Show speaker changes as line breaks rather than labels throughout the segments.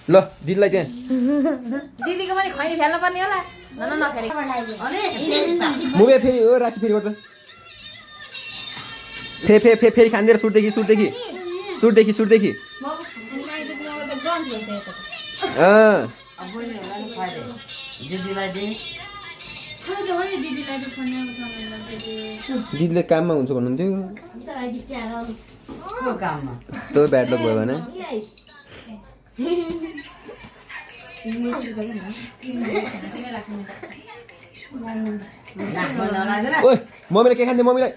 ल दिदीलाई त्यहाँ
दिदीको पनि खैनी फेल्न पर्ने होला न नफेरि
मुबे फेरि ओ राशि फेरि गर्दा फेरि खाँदै सुटदेखि दिदीले काममा हुन्छ भन्नुहुन्थ्यो त्यो ब्याड लक भयो भने ओइ मम्मीले के खान्थ्यो मम्मीलाई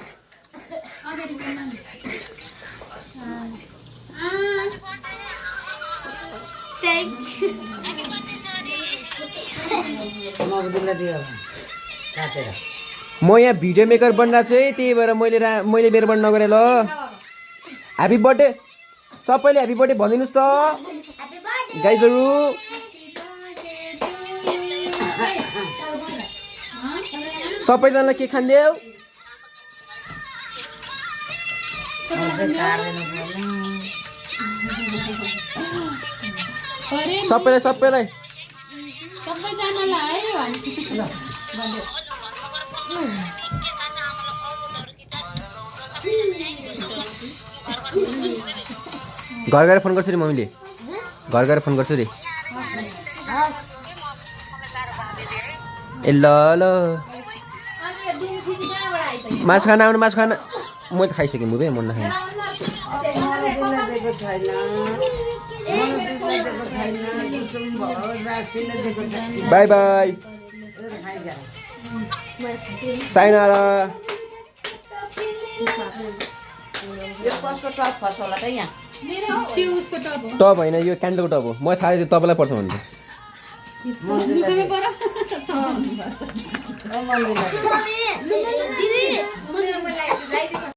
म यहाँ भिडियो मेकर बन्दा चाहिँ त्यही भएर मैले मेरो बन्द नगरेँ ल ह्याप्पी बर्थडे सबैले ह्याप्पी बर्थडे भनिदिनुहोस् त गाइजहरू सबैजनालाई के खान्देऊ सबैलाई घर गएर फोन गर्छु रे मम्मीले घर गएर फोन गर्छु रे ए ल मासु खाना आउनु मासु खाना म त खाइसकेँ मुबे मन नखाने बाई बाई साइनारा टप होइन यो क्यान्डलको टप हो म थाहा थियो तपाईँलाई पर्छ भन्छु